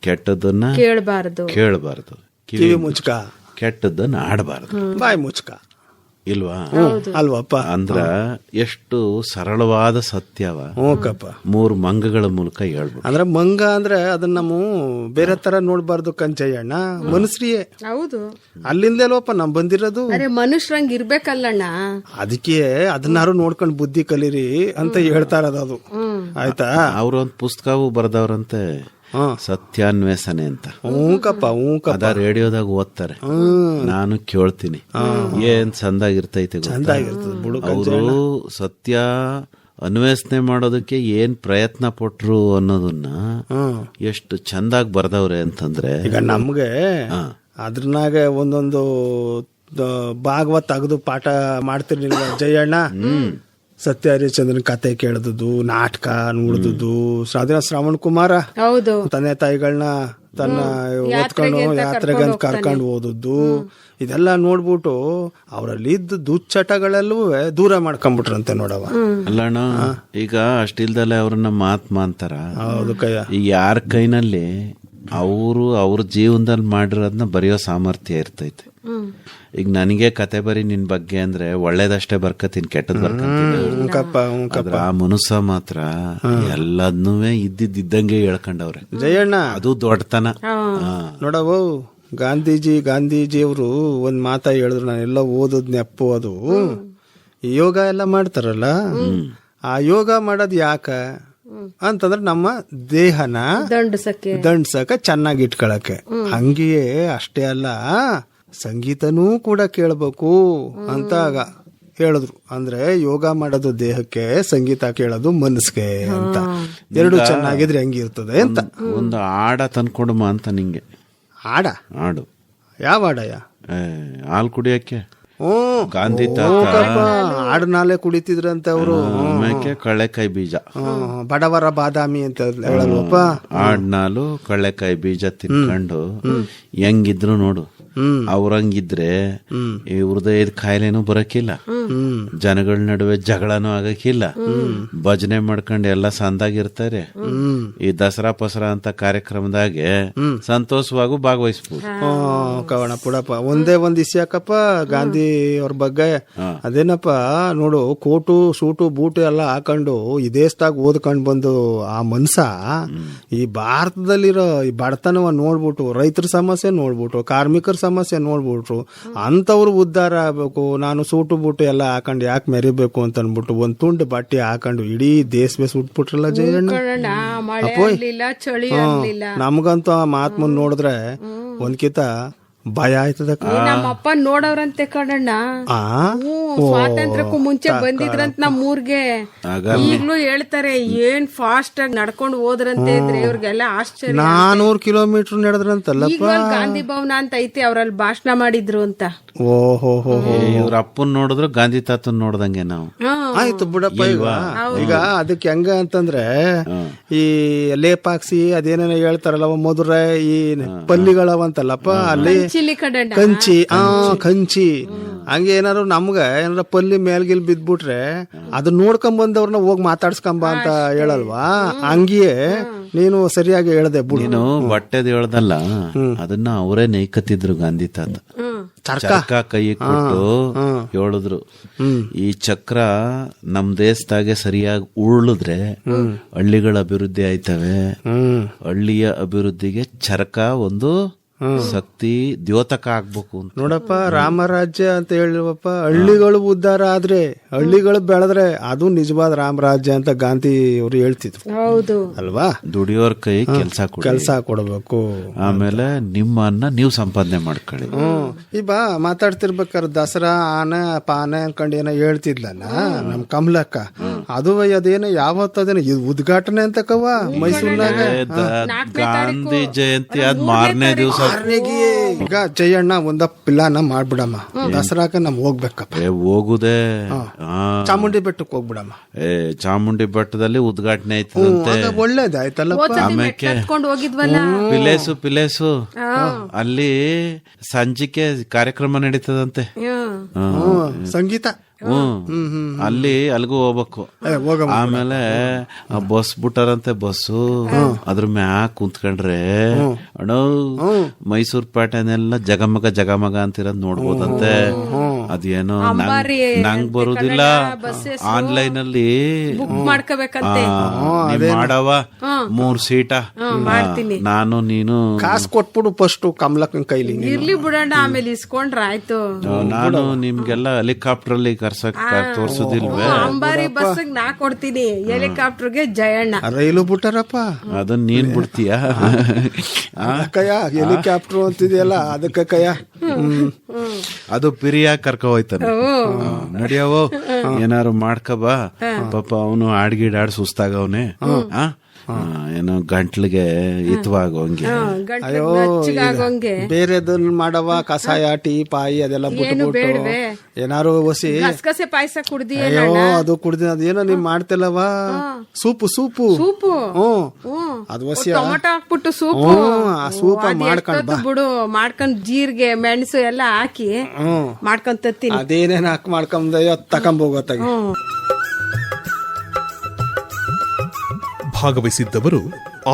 ಕೆಟ್ಟದನ್ನ ಕೇಳಬಾರ್ದು, ಕಿವಿ ಮುಚ್ಕ. ಕೆಟ್ಟದನ್ನ ಆಡಬಾರ್ದು, ಬಾಯಿ ಮುಚ್ಕ. ಇಲ್ವಾ? ಅಲ್ವಪ್ಪ? ಅಂದ್ರ ಎಷ್ಟು ಸರಳವಾದ ಸತ್ಯವ. 3 ಮಂಗಗಳ ಮೂಲಕ ಹೇಳ್ಬೋದು. ಅಂದ್ರೆ ಮಂಗ ಅಂದ್ರೆ ಅದನ್ನ ನಾವು ಬೇರೆ ತರ ನೋಡ್ಬಾರ್ದು ಕಂಚಯ್ಯಣ್ಣ, ಮನುಷ್ರಿಯೇ. ಹೌದು, ಅಲ್ಲಿಂದಲ್ವಪ್ಪ ನಮ್ ಬಂದಿರೋದು. ಮನುಷ್ಯರಂಗ್ ಇರ್ಬೇಕಲ್ಲಣ್ಣ. ಅದಕ್ಕೆ ಅದನ್ನಾರು ನೋಡ್ಕೊಂಡ್ ಬುದ್ಧಿ ಕಲೀರಿ ಅಂತ ಹೇಳ್ತಾರದು. ಅದು ಆಯ್ತಾ? ಅವ್ರೊಂದ್ ಪುಸ್ತಕವೂ ಬರ್ದವ್ರಂತೆ, ಸತ್ಯಾನ್ವೇಷಣೆ ಅಂತ. ಅದ ರೇಡಿಯೋದಾಗ ಓದ್ತಾರೆ, ನಾನು ಕೇಳ್ತೀನಿ. ಏನ್ ಚಂದಾಗಿರ್ತೈತೆ ಅವರು ಸತ್ಯ ಅನ್ವೇಷಣೆ ಮಾಡೋದಕ್ಕೆ ಏನ್ ಪ್ರಯತ್ನ ಪಟ್ರು ಅನ್ನೋದನ್ನ ಎಷ್ಟು ಚಂದಾಗಿ ಬರ್ದವ್ರೆ ಅಂತಂದ್ರೆ. ಈಗ ನಮ್ಗೆ ಅದ್ರನಾಗ ಒಂದೊಂದು ಭಾಗವ ತೆಗೆದು ಪಾಠ ಮಾಡ್ತಿರ್ಲಿಲ್ವ ಜಯಣ್ಣ? ಸತ್ಯ ಹರಿಶ್ಚಂದ್ರನ್ ಕತೆ ಕೇಳದುದು, ನಾಟಕ ನೋಡಿದುದು, ಶ್ರಾವಣ್ ಕುಮಾರ ತಂದೆ ತಾಯಿಗಳನ್ನ ತನ್ನ ಓದ್ಕೊಂಡು ಯಾತ್ರೆಗಂತ ಕರ್ಕೊಂಡು ಓದದ್ದು, ಇದೆಲ್ಲ ನೋಡ್ಬಿಟ್ಟು ಅವರಲ್ಲಿ ಇದ್ದ ದುಶ್ಚಟಗಳೆಲ್ಲೂ ದೂರ ಮಾಡ್ಕೊಂಡ್ಬಿಟ್ರಂತೆ ನೋಡವ. ಅಲ್ಲಣ್ಣ, ಈಗ ಅಷ್ಟಿಲ್ದಲ್ಲೇ ಅವ್ರನ್ನ ಮಹಾತ್ಮ ಅಂತಾರ. ಹೌದು ಕಯ್ಯ. ಈ ಯಾರ ಕೈನಲ್ಲಿ ಅವ್ರ ಜೀವನದಲ್ಲಿ ಮಾಡಿರೋದನ್ನ ಬರೆಯೋ ಸಾಮರ್ಥ್ಯ ಇರ್ತೈತೆ. ಈಗ ನನಗೆ ಕತೆ ಬರೀ ನಿನ್ ಬಗ್ಗೆ ಅಂದ್ರೆ ಒಳ್ಳೇದಷ್ಟೇ ಬರ್ಕತೀನಿ, ಕೆಟ್ಟದ್ ಬರ್ಕಂತೀನಿ. ಆ ಮನುಷ್ಯ ಮಾತ್ರ ಎಲ್ಲದನ್ನೂ ಇದ್ದಿದ್ದಂಗೆ ಹೇಳ್ಕೊಂಡವ್ರೆ ಜಯಣ್ಣ. ಅದು ದೊಡ್ಡತನ ನೋಡವು. ಗಾಂಧೀಜಿಯವರು ಒಂದ್ ಮಾತಾ ಹೇಳಿದ್ರು, ನಾನೆಲ್ಲ ಓದದ್ ನೆಪ್ಪು. ಅದು ಯೋಗ ಎಲ್ಲ ಮಾಡ್ತಾರಲ್ಲ, ಆ ಯೋಗ ಮಾಡೋದ್ ಯಾಕ ಅಂತಂದ್ರೆ ನಮ್ಮ ದೇಹನ ದಂಡ್ಸಕ ಚೆನ್ನಾಗಿ ಇಟ್ಕೊಳಕ್ಕೆ. ಹಂಗೆಯೇ ಅಷ್ಟೇ ಅಲ್ಲ, ಸಂಗೀತನೂ ಕೂಡ ಕೇಳಬೇಕು ಅಂತ ಹೇಳಿದ್ರು. ಅಂದ್ರೆ ಯೋಗ ಮಾಡೋದು ದೇಹಕ್ಕೆ, ಸಂಗೀತ ಕೇಳೋದು ಮನಸ್ಸಿಗೆ ಅಂತ. ಎರಡು ಚೆನ್ನಾಗಿದ್ರೆ ಹೆಂಗಿರ್ತದೆ ಅಂತ. ಒಂದು ಆಡ ತಂದ್ಕೊಡಮ್ಮ ಅಂತ ನಿಂಗೆ. ಆಡು? ಯಾವ ಆಡಯ್ಯ? ಹಾಲು ಕುಡಿಯಕ್ಕೆ ಗಾಂಧಿ ತಾತ ಆಡ್ನಾಲೆ ಕುಡಿತಿದ್ರಂತೆ ಅವರು. ಆಮೇಲೆ ಕಳ್ಳೆಕಾಯಿ ಬೀಜ, ಬಡವರ ಬಾದಾಮಿ ಅಂತ ಹೇಳಲ್ವಪ್ಪ. ಆಡ್ನಾಲು ಕಳ್ಳೆಕಾಯಿ ಬೀಜ ತಿನ್ಕೊಂಡು ಹೆಂಗಿದ್ರು ನೋಡು. ಅವ್ರಂಗಿದ್ರೆ ಈ ಹೃದಯದ ಕಾಯಿಲೆನೂ ಬರಕಿಲ್ಲ, ಜನಗಳ ನಡುವೆ ಜಗಳನೂ ಆಗಕ್ಕಿಲ್ಲ, ಭಜನೆ ಮಾಡ್ಕೊಂಡು ಎಲ್ಲ ಸಂದಾಗಿರ್ತಾರೆ. ಈ ದಸರಾ ಪಸರಾ ಅಂತ ಕಾರ್ಯಕ್ರಮದಾಗೆ ಸಂತೋಷವಾಗೂ ಭಾಗವಹಿಸ್ಬೋದು. ಕವಣ ಪುಡಪ್ಪ ಒಂದೇ ಒಂದ್ ಇಸ್ಯಾಕಪ್ಪ ಗಾಂಧಿ ಅವ್ರ ಬಗ್ಗೆ. ಅದೇನಪ್ಪ ನೋಡು, ಕೋಟು ಸೂಟು ಬೂಟು ಎಲ್ಲ ಹಾಕೊಂಡು ಈ ದೇಶದಾಗ ಓದ್ಕೊಂಡ್ ಬಂದು ಆ ಮನ್ಸ ಈ ಭಾರತದಲ್ಲಿರೋ ಈ ಬಡತನವ ನೋಡ್ಬಿಟ್ಟು, ರೈತರ ಸಮಸ್ಯೆ ನೋಡ್ಬಿಟ್ಟು, ಕಾರ್ಮಿಕರ ಸಮಸ್ಯೆ ನೋಡ್ಬಿಟ್ರು, ಅಂತವ್ರು ಉದ್ಧಾರ ಆಗ್ಬೇಕು, ನಾನು ಸೂಟು ಬೂಟು ಎಲ್ಲ ಹಾಕೊಂಡು ಯಾಕೆ ಮೆರಿಬೇಕು ಅಂತ ಅನ್ಬಿಟ್ಟು ಒಂದ್ ತುಂಡು ಬಟ್ಟೆ ಹಾಕೊಂಡು ಇಡೀ ದೇಶ ಸುಟ್ಬಿಟ್ರಲ್ಲ ಜಯಣ್ಣ. ನಮ್ಗಂತೂ ಆ ಮಾತ್ಮನ್ ನೋಡಿದ್ರೆ ಒಂದ್ಕಿತ ಭಯ ಆಯ್ತದಕ್ಕ. ನಮ್ಮಪ್ಪ ನೋಡವ್ರಂತೆ ಕಣಣ್ಣ, ಸ್ವಾತಂತ್ರ್ಯಕ್ಕೂ ಮುಂಚೆ ಬಂದಿದ್ರಂತ ನಮ್ಮೂರ್ಗೆ. ಈಗ್ಲೂ ಹೇಳ್ತಾರೆ ಏನ್ ಫಾಸ್ಟ್ ಆಗಿ ನಡ್ಕೊಂಡು ಹೋದ್ರಂತೆ ಇದ್ರೆ ಇವ್ರಿಗೆಲ್ಲ ಆಶ್ಚರ್ಯ. 400 ಕಿಲೋಮೀಟರ್ ನಡೆದ್ರಂತಲ್ಲ. ಗಾಂಧಿ ಭವನ ಅಂತ ಐತಿ, ಅವ್ರಲ್ಲಿ ಭಾಷಣ ಮಾಡಿದ್ರು ಅಂತ. ಓಹೋ, ಇವ್ರ ಅಪ್ಪನ್ ನೋಡಿದ್ರು ಗಾಂಧಿ ತಾತನ್ ನೋಡ್ದಂಗೆ ನಾವು. ಆಯ್ತು ಬಿಡಪ್ಪ. ಈಗ ಅದಕ್ಕೆ ಹೆಂಗ ಅಂತಂದ್ರೆ ಈ ಲೇಪ್ ಹಾಕ್ಸಿ ಅದೇನೇನೋ ಹೇಳ್ತಾರಲ್ಲ ಮಧುರೈ ಈ ಪಲ್ಲಿಗಳವಂತಲ್ಲಪ್ಪ, ಅಲ್ಲಿ ಕಂಚಿ ಕಂಚಿ ಹಂಗೆ ಏನಾರು ನಮ್ಗ ಏನಾರ ಪಲ್ಲಿ ಮೇಲ್ಗಿಲ್ ಬಿದ್ಬಿಟ್ರೆ ಅದನ್ನ ನೋಡ್ಕೊಂಡ್ ಬಂದವ್ರನ್ನ ಹೋಗಿ ಮಾತಾಡ್ಸ್ಕೊಂಬ ಅಂತ ಹೇಳಲ್ವಾ? ಹಂಗಿಯೇ ನೀನು ಸರಿಯಾಗಿ ಹೇಳ್ದೆ ಬಿಡು. ನೀನು ಬಟ್ಟೆದ್ ಹೇಳ್ದಲ್ಲ, ಅದನ್ನ ಅವರೇ ನೈಕತ್ತಿದ್ರು ಗಾಂಧಿ ತಾತ. ಚಕ್ರ ಕೈ ಕೊಟ್ಟು ಹೇಳಿದ್ರು, ಈ ಚಕ್ರ ನಮ್ ದೇಶದಾಗೆ ಸರಿಯಾಗಿ ಉರುಳಿದ್ರೆ ಹಳ್ಳಿಗಳ ಅಭಿವೃದ್ಧಿ ಆಯ್ತವೆ. ಹಳ್ಳಿಯ ಅಭಿವೃದ್ಧಿಗೆ ಚರಕ ಒಂದು ಶಕ್ತಿ ದ್ಯೋತಕ ಆಗ್ಬೇಕು ಅಂತ. ನೋಡಪ್ಪ, ರಾಮರಾಜ್ಯ ಅಂತ ಹೇಳಿವಪ್ಪ, ಹಳ್ಳಿಗಳು ಉದ್ಧಾರ ಆದ್ರೆ, ಹಳ್ಳಿಗಳು ಬೆಳೆದ್ರೆ ಅದು ನಿಜವಾದ ರಾಮರಾಜ್ಯ ಅಂತ ಗಾಂಧಿ ಅವರು ಹೇಳ್ತಿದ್ರು. ಹೌದು ಅಲ್ವಾ? ದುಡಿಯೋರ್ ಕೈ ಕೆಲಸ ಕೊಡಬೇಕು, ಆಮೇಲೆ ನಿಮ್ಮನ್ನ ನೀವು ಸಂಪಾದನೆ ಮಾಡ್ಕೊಳ್ಳಿ. ಈ ಬಾ ಮಾತಾಡ್ತಿರ್ಬೇಕಾದ್ರೆ ದಸರಾ ಆನೆ ಪಾನೆ ಅನ್ಕೊಂಡು ಏನೋ ಹೇಳ್ತಿದ್ಲಲ್ಲ ನಮ್ ಕಮಲಕ್ಕ, ಅದು ಅದೇನೋ ಯಾವತ್ತದೇನೋ ಉದ್ಘಾಟನೆ ಅಂತಕವ ಮೈಸೂರಿನಾಗ ಗಾಂಧಿ ಜಯಂತಿ ಆದ್ ಮಾರನೇ ದಿವಸ. ಈಗ ಜಯಣ್ಣ ಒಂದ ಪಿಲ್ಲಾನ ಮಾಡ್ಬಿಡಮ್ಮ, ದಸರಾಕ ನಮ್ ಹೋಗ್ಬೇಕಪ್ಪ. ಹೋಗುದೇ ಚಾಮುಂಡಿ ಬೆಟ್ಟಕ್ಕೆ ಹೋಗ್ಬಿಡಮ್ಮ. ಚಾಮುಂಡಿ ಬೆಟ್ಟದಲ್ಲಿ ಉದ್ಘಾಟನೆ ಆಯ್ತದಂತೆ, ಒಳ್ಳೇದಾಯ್ತಲ್ಲ. ಪಿಲೇಸು ಅಲ್ಲಿ ಸಂಜಿಕೆ ಕಾರ್ಯಕ್ರಮ ನಡೀತದಂತೆ, ಸಂಗೀತ. ಅಲ್ಲಿಗೂ ಹೋಗ್ಬೇಕು. ಆಮೇಲೆ ಬಸ್ ಬಿಟ್ಟಾರಂತೆ, ಬಸ್ಸು ಅದ್ರ ಮ್ಯಾಕ್ ಕುಂತ್ಕೊಂಡ್ರೆ ಅಣ್ಣ ಮೈಸೂರ್ ಪೇಟೆನೆಲ್ಲ ಜಗಮಗ ಅಂತಿರೋದ್ ನೋಡ್ಬೋದಂತೆ. ಅದೇನೋ ನಂಗ್ ಬರುದಿಲ್ಲ, ಆನ್ಲೈನ್ ಅಲ್ಲಿ ಮಾಡವ 3 ಸೀಟ ನಾನು ನೀನು ಕಾಸು ಕೊಟ್ಬಿಡು ಫಸ್ಟ್ ಕಮಲಕ್ಕನ್ ಕೈಲಿ. ಇರ್ಲಿ ಬಿಡೋಣ, ಆಮೇಲೆ ಇಸ್ಕೊಂಡ್ರ ಆಯ್ತು. ನಾನು ನಿಮ್ಗೆಲ್ಲ ಹೆಲಿಕಾಪ್ಟರ್ ಅಲ್ಲಿ ತೋರ್ಸುದಿಲ್ವೇ? ಅಂಬಾರಿ ಬಸ್ ನಾ ಕೊಡ್ತೀನಿ, ಹೆಲಿಕಾಪ್ಟರ್ಗೆ ಜಯಣ್ಣ. ರೈಲು ಬಿಟ್ಟಾರಪ್ಪ, ಅದನ್ನ ನೀನ್ ಬಿಡ್ತೀಯ? ಕಯ್ಯ ಹೆಲಿಕಾಪ್ಟರ್ ಅಂತಿದೆಯಲ್ಲ ಅದಕ್ಕ ಕಯ್ಯ. ಅದು ಪಿರಿಯಾಗಿ ಕರ್ಕೊ ಹೋಯ್ತಾನೆ. ನಡಿಯವೋ ಏನಾರು ಮಾಡ್ಕಬಾ, ಪಾಪ ಅವನು ಆಡ್ಗಿಡಾಡ್ ಸುಸ್ತಾಗವನೆ, ಏನೋ ಗಂಟ್ಲಿಗೆ ಹಿತವಾಗೋಂಗೆ. ಅಯ್ಯೋ ಬೇರೆದನ್ನ ಮಾಡವ, ಕಷಾಯ ಟೀ ಪಾಯಿ ಅದೆಲ್ಲ ಬಿಟ್ಬಿಟ್ಟು ಏನಾರು ಹೊಸಿ ಪಾಯಸ ಕುಡ್ದಿ. ಅಯ್ಯೋ ಅದು ಕುಡ್ದಿ, ಅದೇನೋ ನೀವ್ ಮಾಡ್ತಿಲ್ಲವ, ಸೂಪು ಅದು ಹೊಸಿ ಟೊಮೊಟೊ ಹಾಕ್ಬಿಟ್ಟು ಸೂಪು, ಆ ಸೂಪ ಮಾಡ್ಕೊಂಡ್ ಬಿಡು, ಮಾಡ್ಕೊಂಡ್ ಜೀರಿಗೆ ಮೆಣಸು ಎಲ್ಲ ಹಾಕಿ ಮಾಡ್ಕೊಂಡ್ ತತ್ತೀನಿ. ಅದೇನೇನ್ ಹಾಕಿ ಮಾಡ್ಕೊಂಡ್ ತಕೊಂಬೋಗತ್ತಾಗ. ಭಾಗವಹಿಸಿದ್ದವರು